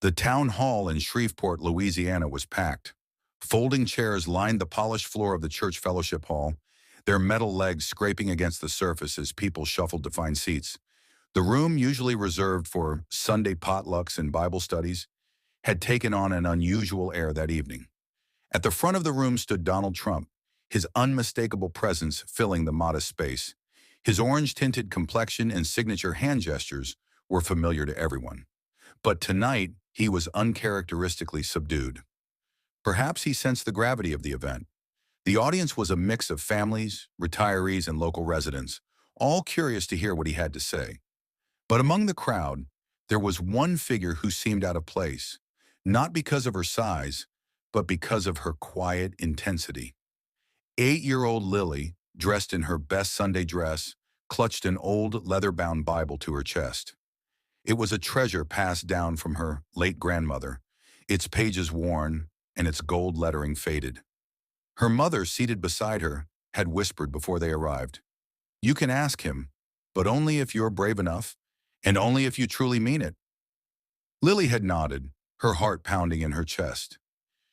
The town hall in Shreveport, Louisiana was packed. Folding chairs lined the polished floor of the church fellowship hall, their metal legs scraping against the surface as people shuffled to find seats. The room, usually reserved for Sunday potlucks and Bible studies, had taken on an unusual air that evening. At the front of the room stood Donald Trump, his unmistakable presence filling the modest space. His orange-tinted complexion and signature hand gestures were familiar to everyone. But tonight, he was uncharacteristically subdued. Perhaps he sensed the gravity of the event. The audience was a mix of families, retirees, and local residents, all curious to hear what he had to say. But among the crowd, there was one figure who seemed out of place, not because of her size, but because of her quiet intensity. 8-year-old Lily, dressed in her best Sunday dress, clutched an old leather-bound Bible to her chest. It was a treasure passed down from her late grandmother, its pages worn and its gold lettering faded. Her mother, seated beside her, had whispered before they arrived, "You can ask him, but only if you're brave enough, and only if you truly mean it." Lily had nodded, her heart pounding in her chest.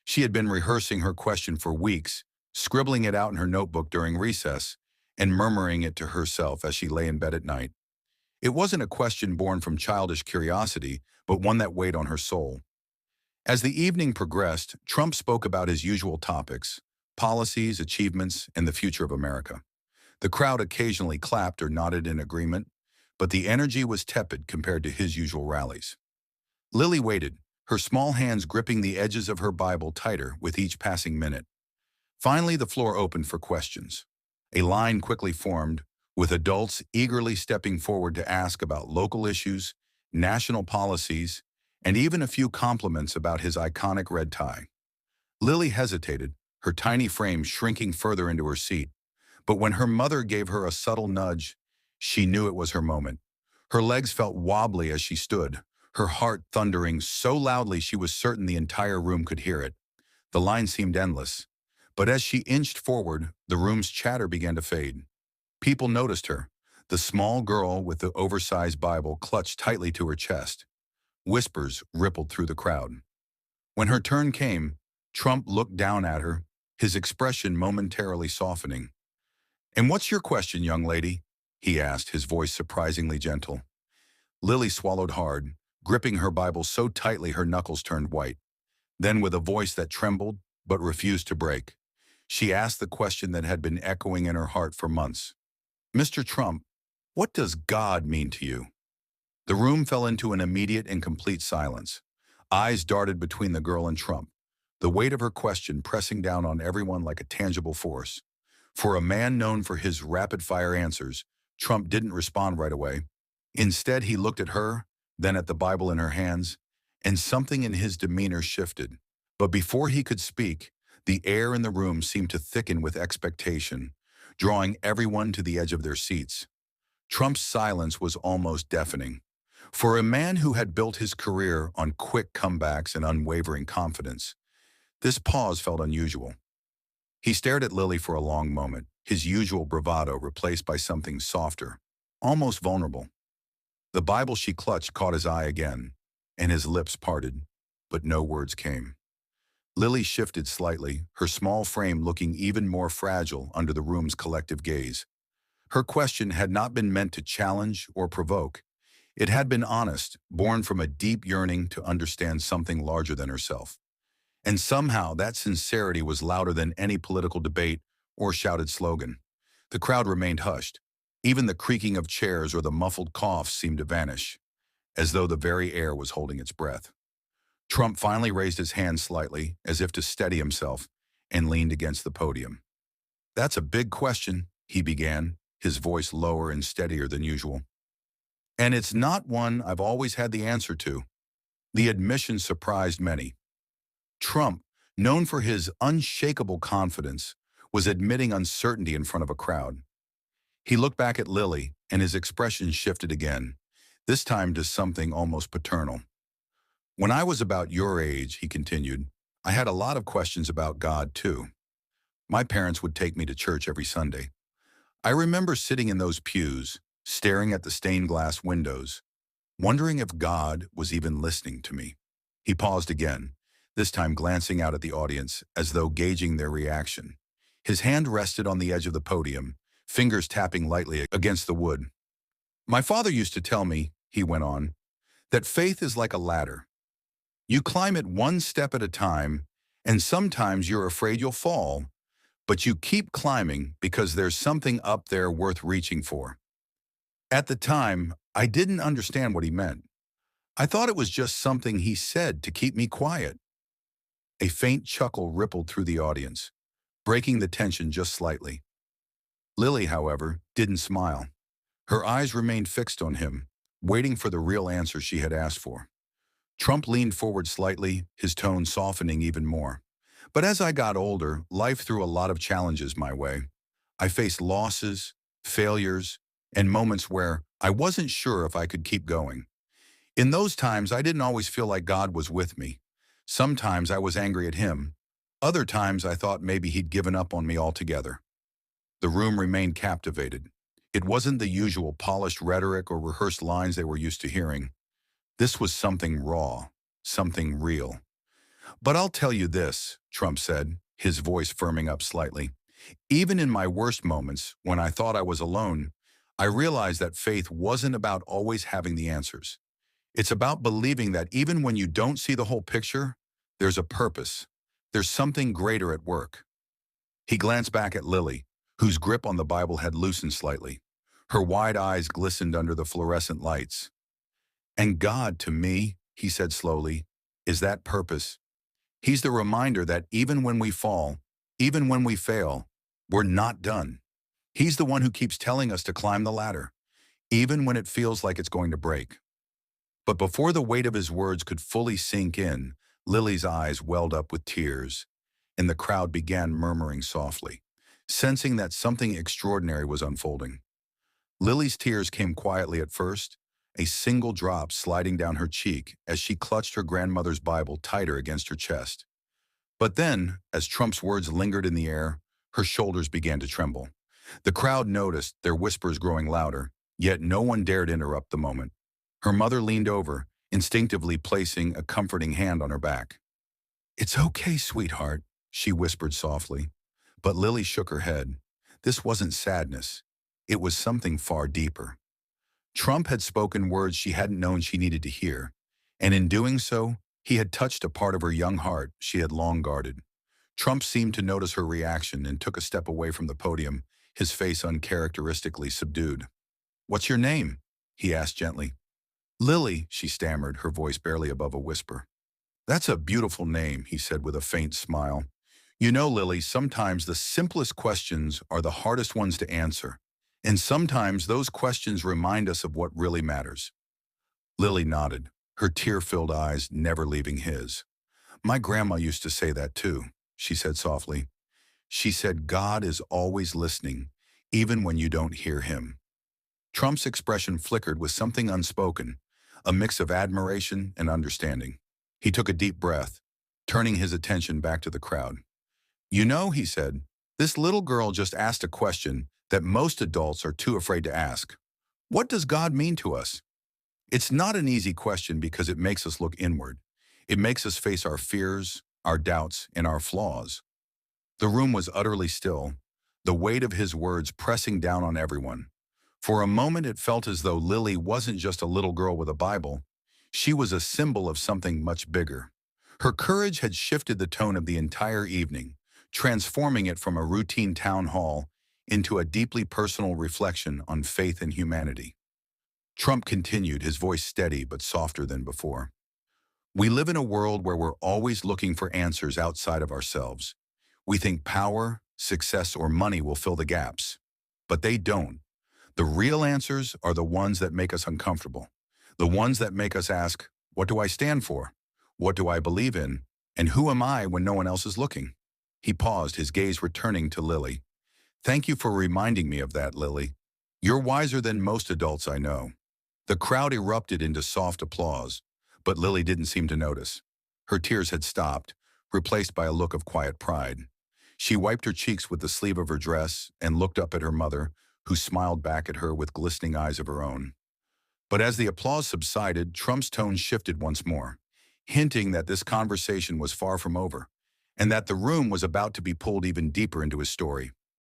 She had been rehearsing her question for weeks, scribbling it out in her notebook during recess, and murmuring it to herself as she lay in bed at night. It wasn't a question born from childish curiosity, but one that weighed on her soul. As the evening progressed, Trump spoke about his usual topics: policies, achievements, and the future of America. The crowd occasionally clapped or nodded in agreement, but the energy was tepid compared to his usual rallies. Lily waited, her small hands gripping the edges of her Bible tighter with each passing minute. Finally, the floor opened for questions. A line quickly formed, with adults eagerly stepping forward to ask about local issues, national policies, and even a few compliments about his iconic red tie. Lily hesitated, her tiny frame shrinking further into her seat. But when her mother gave her a subtle nudge, she knew it was her moment. Her legs felt wobbly as she stood, her heart thundering so loudly she was certain the entire room could hear it. The line seemed endless. But as she inched forward, the room's chatter began to fade. People noticed her, the small girl with the oversized Bible clutched tightly to her chest. Whispers rippled through the crowd. When her turn came, Trump looked down at her, his expression momentarily softening. "And what's your question, young lady?" he asked, his voice surprisingly gentle. Lily swallowed hard, gripping her Bible so tightly her knuckles turned white. Then, with a voice that trembled but refused to break, she asked the question that had been echoing in her heart for months. "Mr. Trump, what does God mean to you?" The room fell into an immediate and complete silence. Eyes darted between the girl and Trump, the weight of her question pressing down on everyone like a tangible force. For a man known for his rapid-fire answers, Trump didn't respond right away. Instead, he looked at her, then at the Bible in her hands, and something in his demeanor shifted. But before he could speak, the air in the room seemed to thicken with expectation, drawing everyone to the edge of their seats. Trump's silence was almost deafening. For a man who had built his career on quick comebacks and unwavering confidence, this pause felt unusual. He stared at Lily for a long moment, his usual bravado replaced by something softer, almost vulnerable. The Bible she clutched caught his eye again, and his lips parted, but no words came. Lily shifted slightly, her small frame looking even more fragile under the room's collective gaze. Her question had not been meant to challenge or provoke. It had been honest, born from a deep yearning to understand something larger than herself. And somehow that sincerity was louder than any political debate or shouted slogan. The crowd remained hushed. Even the creaking of chairs or the muffled coughs seemed to vanish, as though the very air was holding its breath. Trump finally raised his hand slightly, as if to steady himself, and leaned against the podium. "That's a big question," he began, his voice lower and steadier than usual. "And it's not one I've always had the answer to." The admission surprised many. Trump, known for his unshakable confidence, was admitting uncertainty in front of a crowd. He looked back at Lily, and his expression shifted again, this time to something almost paternal. "When I was about your age," he continued, "I had a lot of questions about God, too. My parents would take me to church every Sunday. I remember sitting in those pews, staring at the stained glass windows, wondering if God was even listening to me." He paused again, this time glancing out at the audience as though gauging their reaction. His hand rested on the edge of the podium, fingers tapping lightly against the wood. My father used to tell me, he went on, that faith is like a ladder. You climb it one step at a time, and sometimes you're afraid you'll fall, but you keep climbing because there's something up there worth reaching for. At the time, I didn't understand what he meant. I thought it was just something he said to keep me quiet. A faint chuckle rippled through the audience, breaking the tension just slightly. Lily, however, didn't smile. Her eyes remained fixed on him, waiting for the real answer she had asked for. Trump leaned forward slightly, his tone softening even more. But as I got older, life threw a lot of challenges my way. I faced losses, failures, and moments where I wasn't sure if I could keep going. In those times, I didn't always feel like God was with me. Sometimes I was angry at him. Other times I thought maybe he'd given up on me altogether. The room remained captivated. It wasn't the usual polished rhetoric or rehearsed lines they were used to hearing. This was something raw, something real. But I'll tell you this, Trump said, his voice firming up slightly. Even in my worst moments, when I thought I was alone, I realized that faith wasn't about always having the answers. It's about believing that even when you don't see the whole picture, there's a purpose. There's something greater at work. He glanced back at Lily, whose grip on the Bible had loosened slightly. Her wide eyes glistened under the fluorescent lights. And God, to me, he said slowly, is that purpose. He's the reminder that even when we fall, even when we fail, we're not done. He's the one who keeps telling us to climb the ladder, even when it feels like it's going to break. But before the weight of his words could fully sink in, Lily's eyes welled up with tears, and the crowd began murmuring softly, sensing that something extraordinary was unfolding. Lily's tears came quietly at first, a single drop sliding down her cheek as she clutched her grandmother's Bible tighter against her chest. But then, as Trump's words lingered in the air, her shoulders began to tremble. The crowd noticed, their whispers growing louder, yet no one dared interrupt the moment. Her mother leaned over, instinctively placing a comforting hand on her back. "It's okay, sweetheart," she whispered softly. But Lily shook her head. This wasn't sadness. It was something far deeper. Trump had spoken words she hadn't known she needed to hear, and in doing so, he had touched a part of her young heart she had long guarded. Trump seemed to notice her reaction and took a step away from the podium, his face uncharacteristically subdued. "What's your name?" he asked gently. "Lily," she stammered, her voice barely above a whisper. "That's a beautiful name," he said with a faint smile. "You know, Lily, sometimes the simplest questions are the hardest ones to answer, and sometimes those questions remind us of what really matters." Lily nodded, her tear-filled eyes never leaving his. "My grandma used to say that too," she said softly. "She said God is always listening, even when you don't hear him." Trump's expression flickered with something unspoken, a mix of admiration and understanding. He took a deep breath, turning his attention back to the crowd. "You know," he said, "this little girl just asked a question that most adults are too afraid to ask. What does God mean to us?" It's not an easy question because it makes us look inward. It makes us face our fears, our doubts, and our flaws. The room was utterly still, the weight of his words pressing down on everyone. For a moment it felt as though Lily wasn't just a little girl with a Bible. She was a symbol of something much bigger. Her courage had shifted the tone of the entire evening, transforming it from a routine town hall into a deeply personal reflection on faith and humanity. Trump continued, his voice steady but softer than before. "We live in a world where we're always looking for answers outside of ourselves. We think power, success, or money will fill the gaps. But they don't. The real answers are the ones that make us uncomfortable. The ones that make us ask, what do I stand for? What do I believe in? And who am I when no one else is looking?" He paused, his gaze returning to Lily. "Thank you for reminding me of that, Lily. You're wiser than most adults I know." The crowd erupted into soft applause, but Lily didn't seem to notice. Her tears had stopped, replaced by a look of quiet pride. She wiped her cheeks with the sleeve of her dress and looked up at her mother, who smiled back at her with glistening eyes of her own. But as the applause subsided, Trump's tone shifted once more. hinting that this conversation was far from over, and that the room was about to be pulled even deeper into his story.